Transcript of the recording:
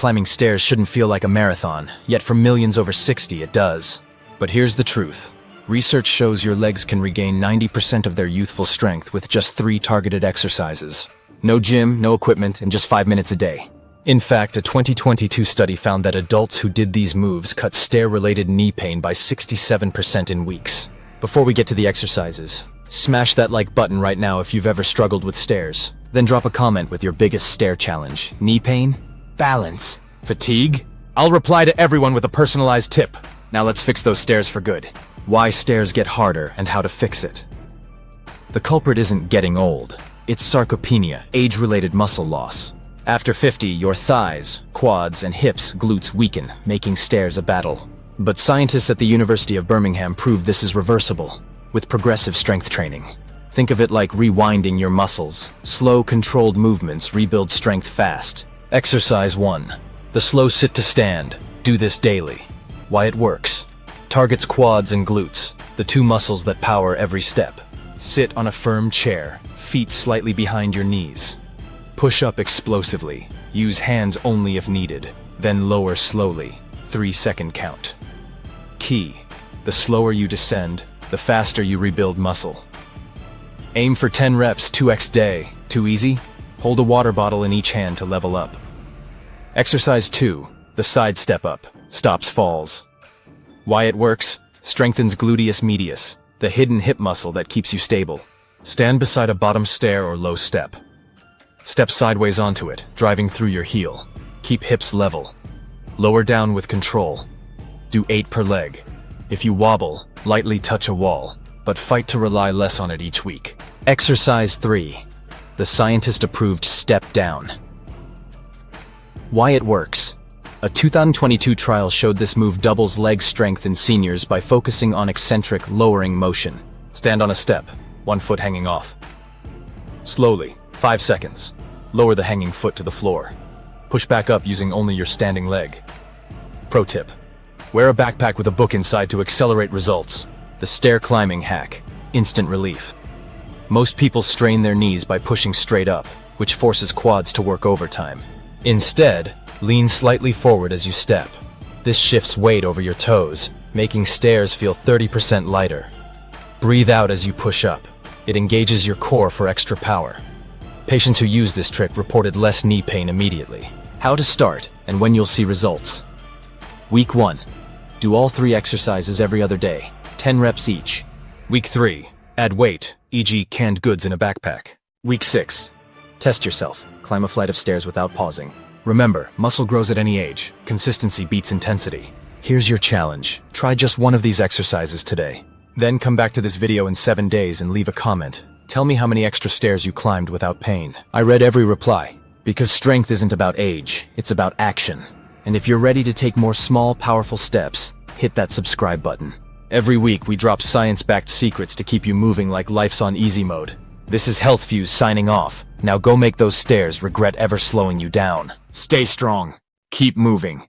climbing stairs shouldn't feel like a marathon, yet for millions over 60 it does. But here's the truth. Research shows your legs can regain 90% of their youthful strength with just 3 targeted exercises. No gym, no equipment, and just 5 minutes a day. In fact, a 2022 study found that adults who did these moves cut stair-related knee pain by 67% in weeks. Before we get to the exercises, smash that like button right now if you've ever struggled with stairs. Then drop a comment with your biggest stair challenge. Knee pain? Balance? Fatigue? I'll reply to everyone with a personalized tip. Now let's fix those stairs for good. Why stairs get harder and how to fix it. The culprit isn't getting old. It's sarcopenia, age-related muscle loss. After 50, your thighs, quads, and hips, glutes weaken, making stairs a battle. But scientists at the University of Birmingham proved this is reversible with progressive strength training. Think of it like rewinding your muscles. Slow, controlled movements rebuild strength fast. Exercise 1. The slow sit to stand. Do this daily. Why it works. Targets quads and glutes, the 2 muscles that power every step. Sit on a firm chair, feet slightly behind your knees. Push up explosively. Use hands only if needed. Then lower slowly. 3-second count. Key. The slower you descend, the faster you rebuild muscle. Aim for 10 reps 2x day. Too easy? Hold a water bottle in each hand to level up. Exercise 2. The side step up. Stops falls. Why it works? Strengthens gluteus medius, the hidden hip muscle that keeps you stable. Stand beside a bottom stair or low step. Step sideways onto it, driving through your heel. Keep hips level. Lower down with control. Do 8 per leg. If you wobble, lightly touch a wall, but fight to rely less on it each week. Exercise 3. The scientist-approved step down. Why it works. A 2022 trial showed this move doubles leg strength in seniors by focusing on eccentric, lowering motion. Stand on a step, 1 foot hanging off. Slowly, 5 seconds. Lower the hanging foot to the floor. Push back up using only your standing leg. Pro tip. Wear a backpack with a book inside to accelerate results. The stair climbing hack. Instant relief. Most people strain their knees by pushing straight up, which forces quads to work overtime. Instead, lean slightly forward as you step. This shifts weight over your toes, making stairs feel 30% lighter. Breathe out as you push up. It engages your core for extra power. Patients who use this trick reported less knee pain immediately. How to start and when you'll see results. Week 1. Do all 3 exercises every other day, 10 reps each. Week 3. Add weight, e.g. canned goods in a backpack. Week 6. Test yourself. Climb a flight of stairs without pausing. Remember, muscle grows at any age. Consistency beats intensity. Here's your challenge. Try just one of these exercises today. Then come back to this video in 7 days and leave a comment. Tell me how many extra stairs you climbed without pain. I read every reply. Because strength isn't about age, it's about action. And if you're ready to take more small, powerful steps, hit that subscribe button. Every week we drop science-backed secrets to keep you moving like life's on easy mode. This is HealthFuse signing off. Now go make those stairs regret ever slowing you down. Stay strong. Keep moving.